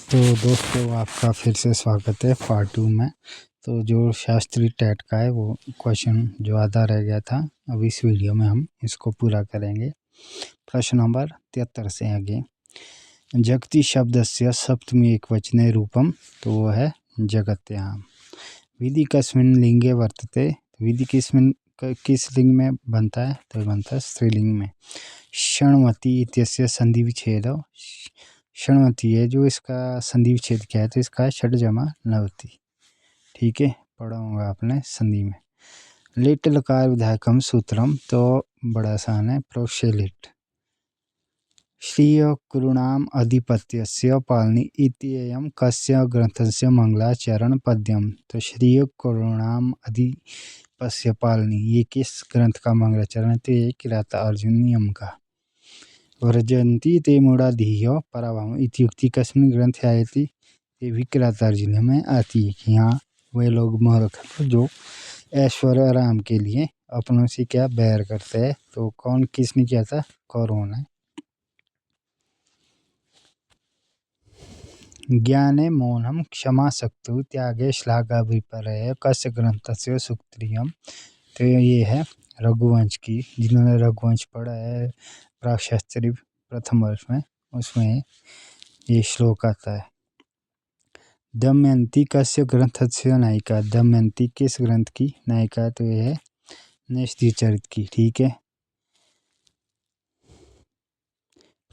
तो दोस्तों आपका फिर से स्वागत है पार्ट 2 में। तो जो शास्त्री टेट का है वो क्वेश्चन जो आधा रह गया था, अब इस वीडियो में हम इसको पूरा करेंगे। प्रश्न नंबर 73 से आगे। जगति शब्दस्य सप्तमी एकवचने रूपम, तो वो है जगत्याम। विधि कस्मिन् लिंगे वर्तते, विधि किस लिंग में बनता है, तो बनता है स्त्रीलिंग में। षण्मति इत्यस्य संधि विच्छेद, षण्मति है जो इसका संधि विच्छेद क्या है, तो इसका षड जमा नवति। ठीक है, पढ़ा होगा आपने संधि में। लिट लकार विधायकम सूत्रम, तो बड़ा आसान है, प्रोक्षेलिट। श्रीय कुरुणाम अधिपत्यस्य पालनी इत्ययं कस्य ग्रंथस्य मंगलाचरण पद्यम, तो श्रीय कुरुणाम अधिपस्य पालनी ये किस ग्रंथ का मंगलाचरण, तो ये किराता अर्जुन नियम का। व्रजंती ते मूढ़ा धीयो पराभव इत्युक्ति कस्मिन् ग्रंथ आयति, ये भी किरातार्जुन में आती है कि हाँ वे लोग मूर्ख जो ऐश्वर्य आराम के लिए अपनों से क्या बैर करते हैं, तो कौन किसने किया था, कौरवों ने। ज्ञाने मौनम क्षमा शक्तु त्यागे श्लाघा विपर्य कस्य ग्रंथस्य सुक्रियम, तो ये है रघुवंश की, जिन्होंने रघुवंश पढ़ा है प्राकशास्त्री प्रथम वर्ष में, उसमें ये श्लोक आता है। दमयंती कस्य ग्रंथस्य नायिका, दमयंती किस ग्रंथ की नायिका, तो ये है नैष्ठिक चरित की। ठीक है।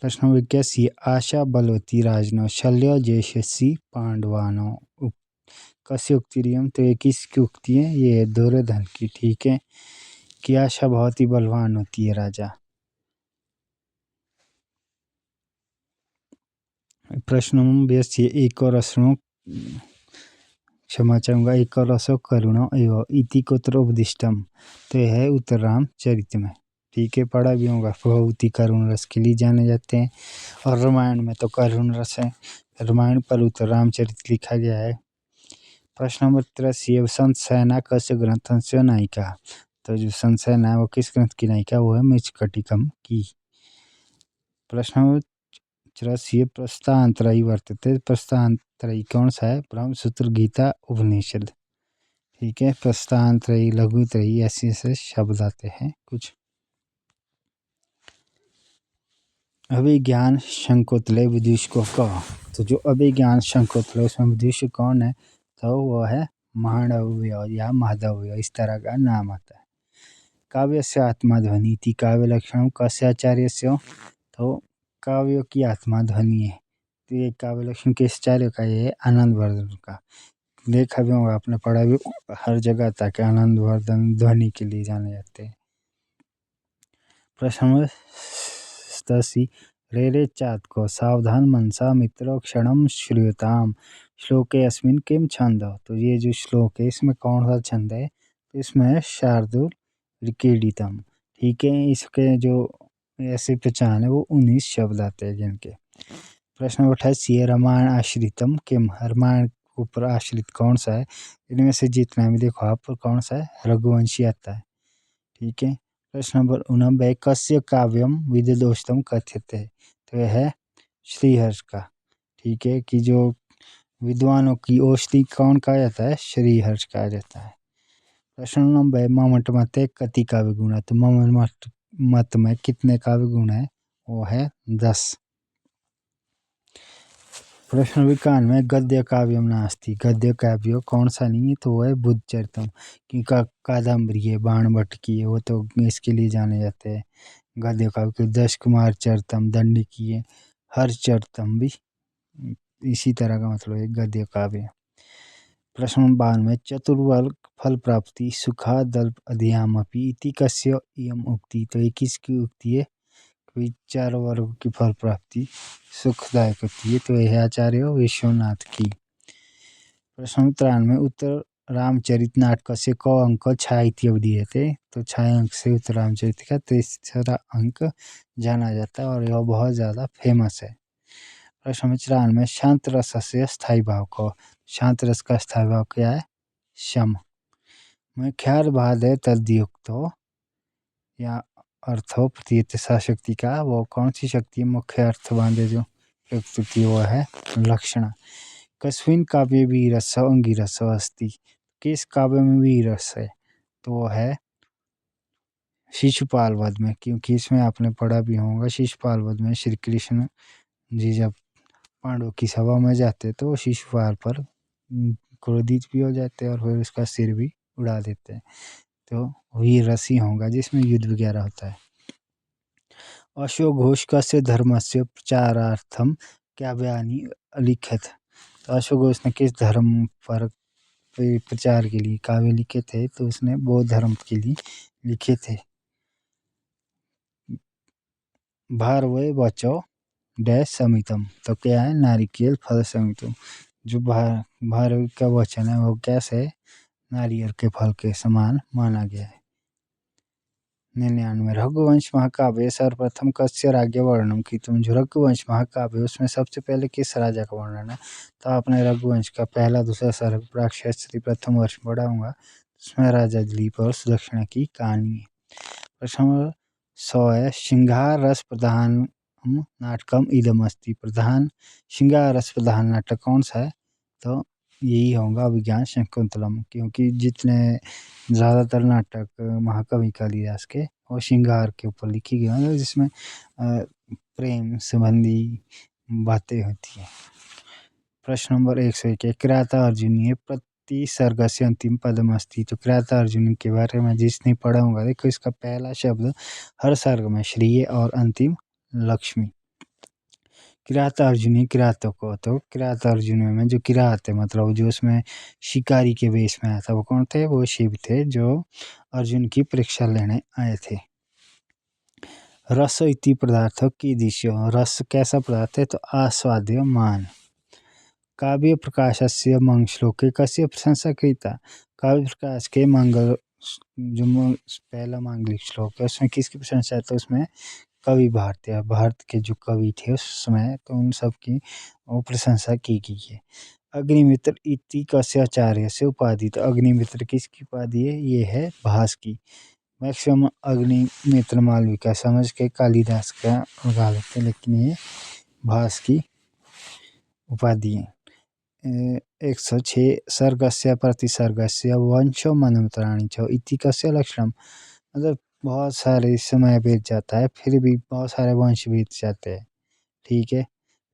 प्रश्न नंबर 81। आशा बलवती राजनो शल्य जयशसी पांडवानो कस्य उक्तिरियम, तो ये किसकी उक्ति है, ये है दुर्योधन की। ठीक है, कि आशा बहुत ही बलवान होती है राजा। प्रश्न नंबर 82। एक और असुरो क्षमा चाहूँगा, एक और असो करुणो एवं इति कोत्र उपदिष्टम, तो यह है उत्तर राम चरित में। ठीक है, पढ़ा भी होगा। बहुत ही करुण रस के लिए जाने जाते हैं, और रामायण में तो करुण रस है, रामायण पर उत्तर रामचरित लिखा गया है। प्रश्न नंबर 83। संत सेना कस्य ग्रंथस्य नायिका, तो जो संत सेना है वो किस ग्रंथ की नायिका, वो है मृच्छकटिकम की। प्रश्न नंबर 84। प्रस्तांतरयी वर्तते, प्रस्तांतरयी कौन सा है, ब्रह्मसूत्र गीता उपनिषद। ठीक है, प्रस्तांतरयी लघुत्रयी ऐसे ऐसे शब्द आते हैं कुछ। अभिज्ञान शंकुतले विदुष को कहो, तो जो अभिज्ञान शंकुतले उसमें विदुष कौन है, तो वो है मांडव्य या माधव्य, इस तरह का नाम आता है। काव्य से आत्मा ध्वनि थी काव्य लक्षण कस्य आचार्य से, तो काव्य की आत्मा ध्वनि है, तो ये काव्य लक्षण किस आचार्य का, ये आनंद वर्धन का। देखा भी होगा आपने, पढ़ा भी हर जगह तक आनंद वर्धन ध्वनि के लिए जाने जाते हैं। प्रश्न नंबर 87। रे रे चात को सावधान मनसा मित्रो क्षणम श्रूयताम श्लोके अस्मिन किम छंद, तो ये जो श्लोक है इसमें कौन सा छंद है, तो इसमें है शार्दुल रिकेडितम। ठीक है, इसके जो ऐसे पहचान है वो 19 शब्द आते हैं जिनके। प्रश्न नंबर 88। रामायण आश्रितम किम, रामायण ऊपर आश्रित कौन सा है, इनमें से जितना भी देखो आप कौन सा है, रघुवंशी आता है। ठीक है। प्रश्न नंबर 89। कस्य काव्यम विदोषतम कथ्यते, तो यह है श्रीहर्ष का। ठीक है, कि जो विद्वानों की औषधि कौन कहा जाता है, श्रीहर्ष कहा जाता है। प्रश्न नंबर 90। ममट मते कति काव्य गुण है, तो ममट मत में कितने काव्य गुण है, वो है 10। प्रश्न नंबर 91। गद्य काव्यम नास्ति, गद्य काव्य कौन सा नहीं है, तो वो है बुद्धचरितम, क्योंकि कादम्बरी है, बाणभट्ट की है, वो तो इसके लिए जाने जाते हैं गद्य काव्य। दश कुमार चरितम दंडकी है, हर चरितम भी इसी तरह का मतलब है गद्य काव्य। प्रश्न नंबर 92। चतुर्वर्ग फल प्राप्ति सुखादल्प अधियामपि इति कस्य इयम उक्ति, तो ये किसकी उक्ति है, कोई चारों वर्ग की फल प्राप्ति सुखदायक होती है, तो यह आचार्य विश्वनाथ की। प्रश्न नंबर 93। उत्तर रामचरित नाटक से क अंक छाया अवधि थे, तो छाया अंक से उत्तर रामचरित का 3रा अंक जाना जाता है, और यह बहुत ज़्यादा फेमस है। प्रश्न नंबर 94। शांत रस से स्थायी भाव को, शांत रस का स्थायी भाव क्या है, शम। मैं ख्याल बाद है तद्युक्त हो या अर्थो प्रतीत शक्ति का, वो कौन सी शक्ति है, मुख्य अर्थ बांधे जो प्रस्तुति वो है लक्षण। कस्मिन् काव्ये वीरस्य अंगिरसो अस्ति, किस काव्य में वीर रस है, तो वो है शिशुपाल वध में, क्योंकि इसमें आपने पढ़ा भी होगा शिशुपाल वध में श्री कृष्ण जी जब पांडवों की सभा में जाते तो शिशुपाल पर क्रोधित भी हो जाते हैं और फिर उसका सिर भी उड़ा देते हैं, तो वीर रसी होगा जिसमें युद्ध वगैरह होता है। अश्वघोष कस्य धर्मस्य प्रचारार्थम काव्यानि अलिखत, तो अश्वघोष ने किस धर्म पर प्रचार के लिए काव्य लिखे थे, तो उसने बौद्ध धर्म के लिए लिखे थे। भारवय बचो डैश समितम, तो क्या है नारिकेल फल समितम, जो भारव का वचन है वो कैसे नारियल के फल के समान माना गया है। 99 रघुवंश महाकाव्य सर्वप्रथम कस्य राज्य वर्णन की, तुम जो रघुवंश महाकाव्य उसमें सबसे पहले किस राजा का वर्णन है, तो आपने रघुवंश का पहला दूसरा सर्ग प्राक्षत्री प्रथम वर्ष पढ़ा होगा, उसमें राजा दिलीप और सुदक्षिणा की कहानी है। प्रश्न नंबर 100 है श्रृंगार रस प्रधान नाटकम इदम अस्ति, प्रधान श्रृंगार रस प्रधान नाटक कौन सा है, तो यही होगा अभिज्ञान शकुंतलम, क्योंकि जितने ज़्यादातर नाटक महाकवि कालिदास के वो श्रृंगार के ऊपर लिखी गई हैं, जिसमें प्रेम संबंधी बातें होती हैं। प्रश्न नंबर 101 किराता अर्जुनीय प्रतिसर्गस्य अंतिम पदम अस्ति, तो किराता अर्जुन के बारे में जिसने पढ़ा होगा देखो इसका पहला शब्द हर सर्ग में श्रीय और अंतिम लक्ष्मी। किराता अर्जुनी किरातों को, तो किराता अर्जुन में जो किरात है मतलब जो उसमें शिकारी के वेश में आया था वो कौन थे, वो शिव थे जो अर्जुन की परीक्षा लेने आए थे। रस इति पदार्थ की दिश्य, रस कैसा पदार्थ है, तो आस्वाद्य मान। काव्य प्रकाशस्य मंग श्लोके कस्य प्रशंसा कृता, काव्य प्रकाश के मंगल जो पहला मांगलिक श्लोक है उसमें किसकी प्रशंसा है, तो उसमें कवि भारत के जो कवि थे उस समय तो उन सब की वो प्रशंसा की गई है। अग्निमित्र इति कस्य आचार्य से उपाधि, तो अग्निमित्र किसकी उपाधि है, ये है भास की। मैक्सिमम अग्निमित्र मालविका समझ के कालिदास का लगा लेते, लेकिन ये भास की उपाधि है। 106 सर्गस्य प्रतिसर्गस्य वंशो मनोत्राणी च इति कस्य लक्षणम, मतलब बहुत सारे समय बीत जाता है फिर भी बहुत सारे वंश बीत जाते हैं, ठीक है,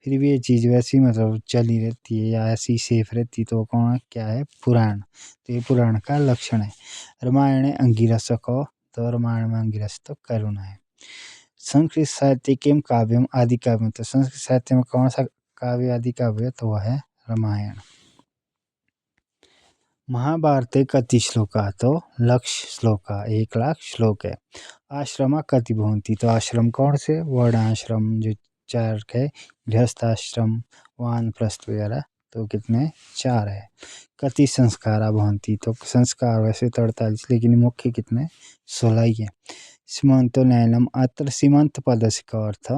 फिर भी ये चीज़ वैसी मतलब चली रहती है या ऐसी सेफ रहती है, तो कौन क्या है पुराण, तो ये पुराण का लक्षण है। रामायण अंगिरस को, तो रामायण में अंगिरस तो करुणा है। संस्कृत साहित्य किम काव्यम आदि काव्यम, तो संस्कृत साहित्य में कौन सा काव्य आदि काव्य, तो वह है रामायण। महाभारत कति श्लोका, तो लक्ष श्लोका 1,00,000 श्लोक है। आश्रमा कति भवन्ति, तो आश्रम कौन से वर्णाश्रम जो 4 है, गृहस्थाश्रम वानप्रस्थ वगैरह, तो कितने 4 है। कति संस्कारा भवन्ति, तो संस्कार वैसे तो 48 लेकिन मुख्य कितने 16 ही है। सीमंतो नयनम, अत्र सीमंत पदस्य का अर्थ,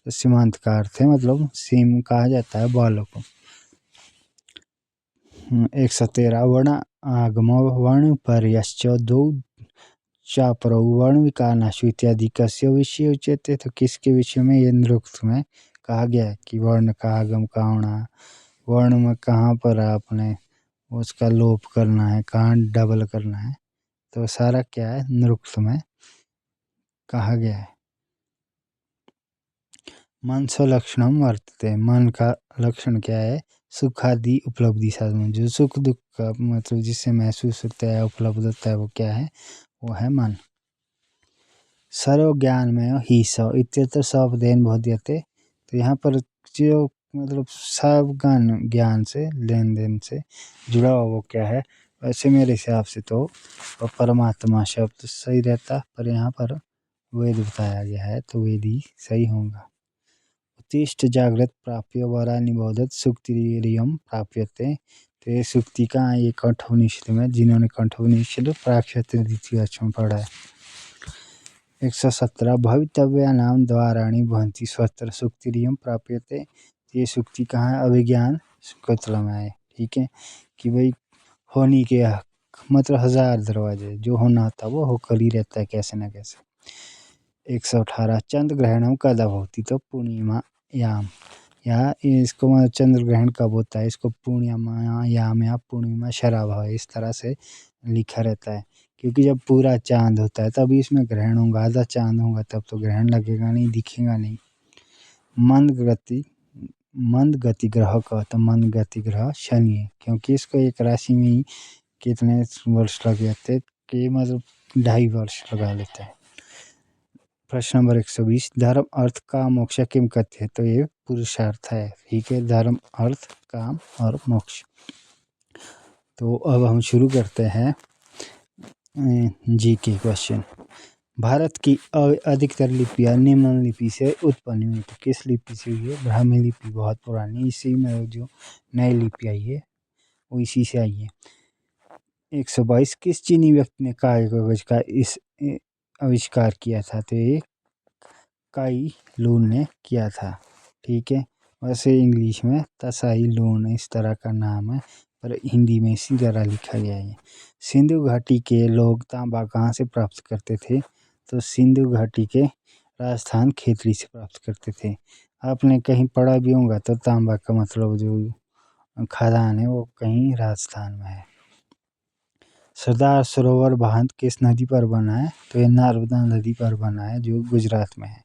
तो सीमांत का अर्थ है मतलब सीम कहा जाता है बालों को। 113 वर्ण आगम वर्ण पर्यश्च दो चापरौ वर्ण विकारनाशु इत्यादि कस्य विषय उच्यते, तो किसके विषय में ये निरुक्त में कहा गया है कि वर्ण का आगम का होना, वर्ण में कहाँ पर आपने उसका लोप करना है, कहाँ डबल करना है, तो सारा क्या है निरुक्त में कहा गया है। मन से लक्षणम वर्तते, मन का लक्षण क्या है, सुखादि उपलब्धि साधन, जो सुख दुख का मतलब जिससे महसूस होता है उपलब्ध होता है वो क्या है, वो है मन। सर्व ज्ञान में ही स इत्यत्र सवदेन बोध्यते, तो यहाँ पर जो मतलब सब ज्ञान से लेन देन से जुड़ा हुआ वो क्या है, वैसे मेरे हिसाब से तो परमात्मा शब्द सही रहता, पर यहाँ पर वेद बताया गया है तो वेद ही सही होगा। उत्तिष्ठ जागृत प्राप्य वरा निबोधत सुक्तिरियम प्राप्यते, तो ये सुक्ति का ये कंठोपनिषद में, जिन्होंने कंठोपनिषद प्राक्षत्र द्वितीय में पढ़ा है। 117 भवितव्यानाम द्वाराणि भवन्ति स्वत्र सुक्तिरियम प्राप्यते, ये सुक्ति कहाँ है, अभिज्ञान शकुंतला में है, ठीक है, कि भाई होने के मतलब 1000 दरवाजे जो होना था वो होकर ही रहता है कैसे न कैसे। 118 चंद्र ग्रहणम कदा भवति, तो पूर्णिमा याम, या इसको मतलब चंद्र ग्रहण कब होता है, इसको पूर्णिमा या पूर्णिमा शराब है, इस तरह से लिखा रहता है। क्योंकि जब पूरा चांद होता है तभी इसमें ग्रहण होगा, आधा चांद होगा तब तो ग्रहण लगेगा नहीं, दिखेगा नहीं। मंद गति ग्रह का तो मंद गति ग्रह शनि है, क्योंकि इसको एक राशि में ही कितने वर्ष लग जाते कि मतलब 2.5 वर्ष लगा लेते हैं। प्रश्न नंबर 120, धर्म अर्थ काम मोक्ष किम कहते हैं, तो ये पुरुषार्थ है। ठीक है, धर्म अर्थ काम और मोक्ष। तो अब हम शुरू करते हैं जी के क्वेश्चन। भारत की अधिकतर लिपियां निम्न लिपि से उत्पन्न हुई, तो किस लिपि से हुई है? ब्राह्मी लिपि बहुत पुरानी, इसी में जो नई लिपि आई है वो इसी से आई है। 122, किस चीनी व्यक्ति ने कागज का इस आविष्कार किया था? तो ये काई लून ने किया था। ठीक है, वैसे इंग्लिश में तसाई लून इस तरह का नाम है, पर हिंदी में इसी तरह लिखा गया है। सिंधु घाटी के लोग तांबा कहाँ से प्राप्त करते थे? तो सिंधु घाटी के राजस्थान खेतड़ी से प्राप्त करते थे। आपने कहीं पढ़ा भी होगा तो तांबा का मतलब जो खदान है वो कहीं राजस्थान में है। सरदार सरोवर बांध किस नदी पर बना है? तो ये नर्मदा नदी पर बना है, जो गुजरात में है।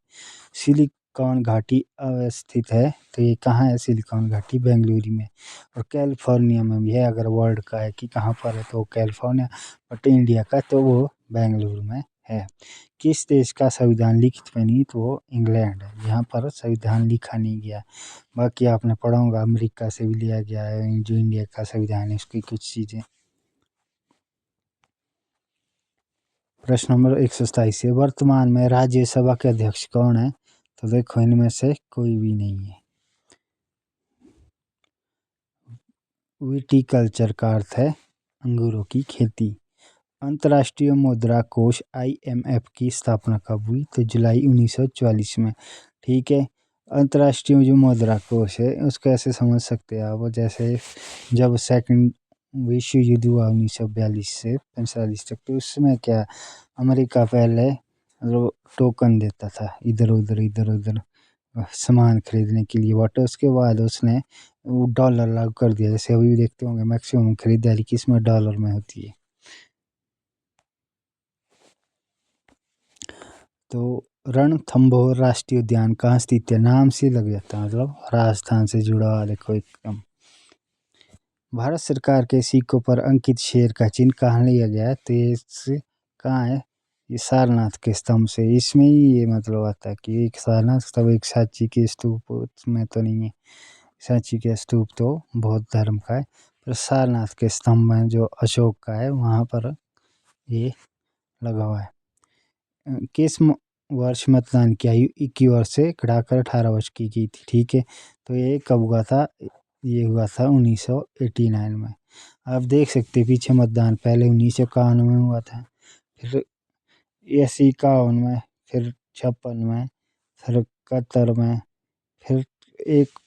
सिलिकॉन घाटी अवस्थित है, तो ये कहाँ है? सिलिकॉन घाटी बेंगलुरु में। और कैलिफोर्निया में भी है। अगर वर्ल्ड का है कि कहाँ पर है तो कैलिफोर्निया, बट इंडिया का तो वो बेंगलुरु में है। किस देश का संविधान लिखित में नहीं? तो वो इंग्लैंड है, यहाँ पर संविधान लिखा नहीं गया। बाकी आपने पढ़ा होगा अमेरिका से भी लिया गया है, जो इंडिया का संविधान है उसकी कुछ चीज़ें। प्रश्न नंबर 127 है, वर्तमान में राज्यसभा के अध्यक्ष कौन है? तो देखो इनमें से कोई भी नहीं है। विटीकल्चर का अर्थ है अंगूरों की खेती। अंतर्राष्ट्रीय मुद्रा कोष IMF की स्थापना कब हुई? तो जुलाई 1944 में। ठीक है, अंतर्राष्ट्रीय जो मुद्रा कोष है उसको ऐसे समझ सकते हैं आप, जैसे जब सेकंड विश्व युद्ध हुआ 1942 से 45 तक, तो उसमें क्या अमेरिका पहले मतलब टोकन देता था इधर उधर सामान खरीदने के लिए, बट उसके बाद उसने वो डॉलर लागू कर दिया। जैसे अभी भी देखते होंगे मैक्सिमम खरीदारी किस में डॉलर में होती है। तो रणथंभौर राष्ट्रीय उद्यान कहाँ स्थित है? नाम से लग जाता है, मतलब राजस्थान से जुड़ा हुआ देखो एकदम। भारत सरकार के सिक्कों पर अंकित शेर का चिन्ह कहाँ लिया गया है? तो ये कहाँ है? ये सारनाथ के स्तंभ से। इसमें ही ये मतलब आता है कि एक सारनाथ स्तंभ, एक सांची के स्तूप में तो नहीं है। सांची के स्तूप तो बौद्ध धर्म का है, पर सारनाथ के स्तंभ में जो अशोक का है वहाँ पर ये लगा हुआ है। किस वर्ष मतदान की आयु 21 वर्ष से घटाकर 18 वर्ष की थी? ठीक है, तो ये कब हुआ था? ये हुआ था 1989 में। आप देख सकते हैं पीछे मतदान पहले 1951 में हुआ था, फिर 51 में, फिर 56 में, फिर 71 में, फिर एक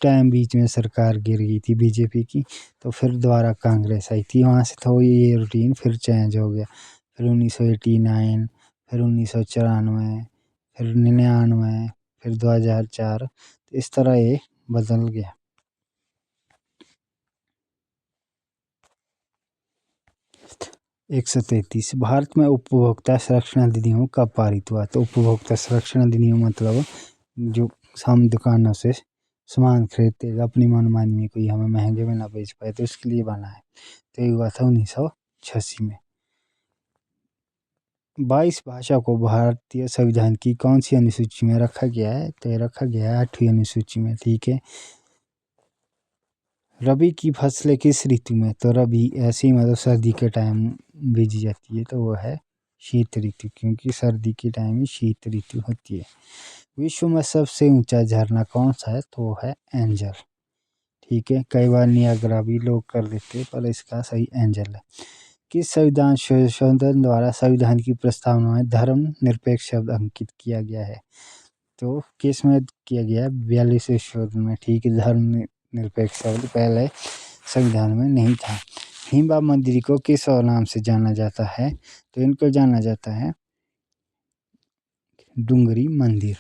टाइम बीच में सरकार गिर गई थी बीजेपी की, तो फिर दोबारा कांग्रेस आई थी, वहाँ से तो ये रूटीन फिर चेंज हो गया। फिर 1989, फिर 1994, फिर 99, फिर 2004, तो इस तरह ये बदल गया। 133, भारत में उपभोक्ता संरक्षण अधिनियम कब पारित हुआ? तो उपभोक्ता संरक्षण अधिनियम मतलब जो हम दुकानों से सामान खरीदते हैं अपनी मनमानी में, कोई हमें महंगे में ना बेच पाए, तो उसके लिए बना है। तो ये हुआ था 1986 में। 22 भाषा को भारतीय संविधान की कौन सी अनुसूची में रखा गया है? तो ये रखा गया है 8वीं अनुसूची में। ठीक है, रबी की फसलें किस ऋतु में? तो रबी ऐसी मतलब सर्दी के टाइम बीजी जाती है, तो वो है शीत ऋतु, क्योंकि सर्दी के टाइम ही शीत ऋतु होती है। विश्व में सबसे ऊंचा झरना कौन सा है? तो वो है एंजल। ठीक है, कई बार नियाग्रा भी लोग कर देते हैं, पर इसका सही एंजल है। किस संविधान संशोधन द्वारा संविधान की प्रस्तावना में धर्म निरपेक्ष शब्द अंकित किया गया है? तो किस में किया गया है? 42वें संशोधन में। ठीक है, धर्म निरपेक्ष शब्द पहले संविधान में नहीं था। हिम्बा मंदिर को किस और नाम से जाना जाता है? तो इनको जाना जाता है डूंगरी मंदिर।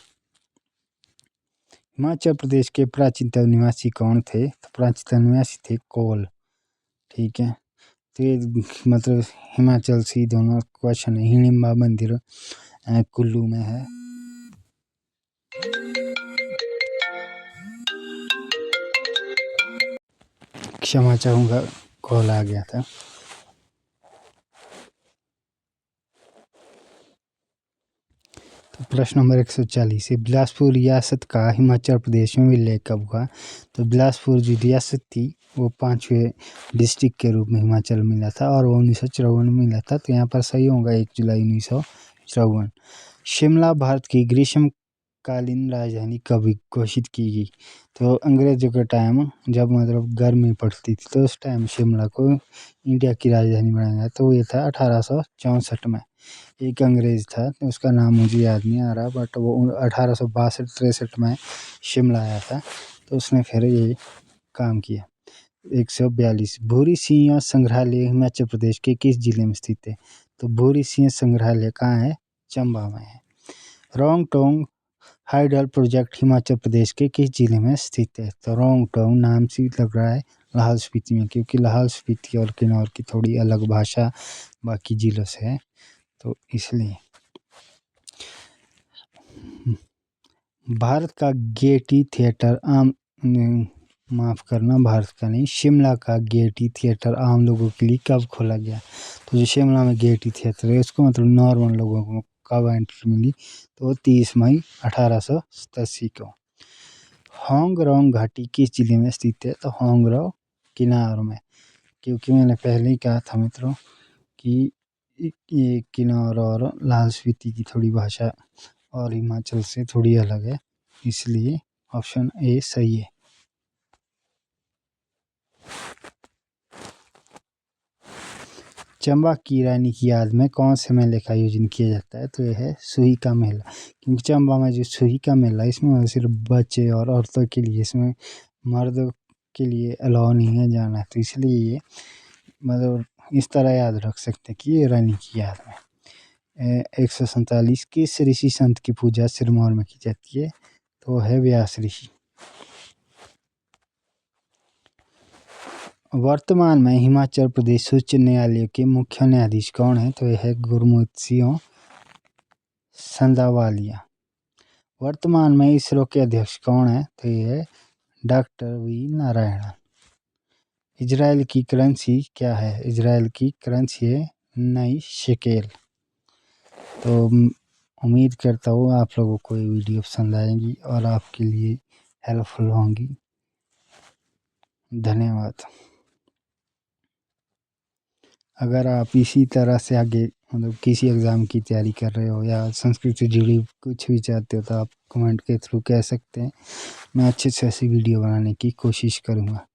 हिमाचल प्रदेश के प्राचीनतम निवासी कौन थे? तो प्राचीनतम निवासी थे कोल। ठीक है, तो ये मतलब हिमाचल से दोनों क्वेश्चन है। हिडिंबा मंदिर कुल्लू में है। क्षमा चाहूँगा, कॉल आ गया था। तो प्रश्न नंबर 140 है, बिलासपुर रियासत का हिमाचल प्रदेश में विलय कब हुआ? तो बिलासपुर जो रियासत थी वो 5वें डिस्ट्रिक्ट के रूप में हिमाचल मिला था और वो 1954 में मिला था। तो यहाँ पर सही होगा 1 जुलाई 1954। शिमला भारत की ग्रीष्मकालीन राजधानी कब घोषित की गई? तो अंग्रेजों के टाइम जब मतलब गर्मी पड़ती थी तो उस टाइम शिमला को इंडिया की राजधानी बनाया गया। तो ये था 1864 में। एक अंग्रेज था, उसका नाम मुझे याद नहीं आ रहा, बट वो 1862-63 में शिमला आया था, तो उसने फिर ये काम किया। 142 भूरी सिंह संग्रहालय हिमाचल प्रदेश के किस जिले में स्थित है? तो भूरी सिंह संग्रहालय कहाँ है? चंबा में है। रोंगटोंग हाइडल प्रोजेक्ट हिमाचल प्रदेश के किस जिले में स्थित है? तो रोंगटोंग नाम से लग रहा है लाहौल स्पीति में, क्योंकि लाहौल स्पीति और किन्नौर की थोड़ी अलग भाषा बाकी जिलों से है, तो इसलिए। भारत का गेयटी थिएटर माफ़ करना, भारत का नहीं, शिमला का गेयटी थिएटर आम लोगों के लिए कब खोला गया? तो जो शिमला में गेयटी थिएटर है उसको मतलब नॉर्मल लोगों को कब एंट्री मिली? तो 30 मई 1887 को। होंग रोंग घाटी किस जिले में स्थित है? तो होंग रोंग किन्नौर में, क्योंकि मैंने पहले ही कहा था मित्रों कि ये किन्नौर और लाहौल स्पीति की थोड़ी भाषा और हिमाचल से थोड़ी अलग है, इसलिए ऑप्शन ए सही है। चंबा की रानी की याद में कौन से मेले का आयोजन किया जाता है? तो यह है सुही का मेला, क्योंकि चंबा में जो सुही का मेला इसमें सिर्फ बच्चे और औरतों के लिए, इसमें मर्द के लिए अलाउ नहीं है जाना, तो इसलिए ये मतलब इस तरह याद रख सकते हैं कि ये रानी की याद में। 147 किस ऋषि संत की पूजा सिरमौर में की जाती है? तो है व्यास ऋषि। वर्तमान में हिमाचल प्रदेश उच्च न्यायालय के मुख्य न्यायाधीश कौन है? तो यह है गुरमीत सिंह संधावालिया। वर्तमान में इसरो के अध्यक्ष कौन है? तो यह है डॉक्टर वी नारायणन। इजराइल की करेंसी क्या है? इजराइल की करेंसी है नई शेकेल। तो उम्मीद करता हूँ आप लोगों को ये वीडियो पसंद आएगी और आपके लिए हेल्पफुल होंगी। धन्यवाद। अगर आप इसी तरह से आगे मतलब किसी एग्ज़ाम की तैयारी कर रहे हो या संस्कृत से जुड़ी कुछ भी चाहते हो तो आप कमेंट के थ्रू कह सकते हैं। मैं अच्छे से ऐसी वीडियो बनाने की कोशिश करूँगा।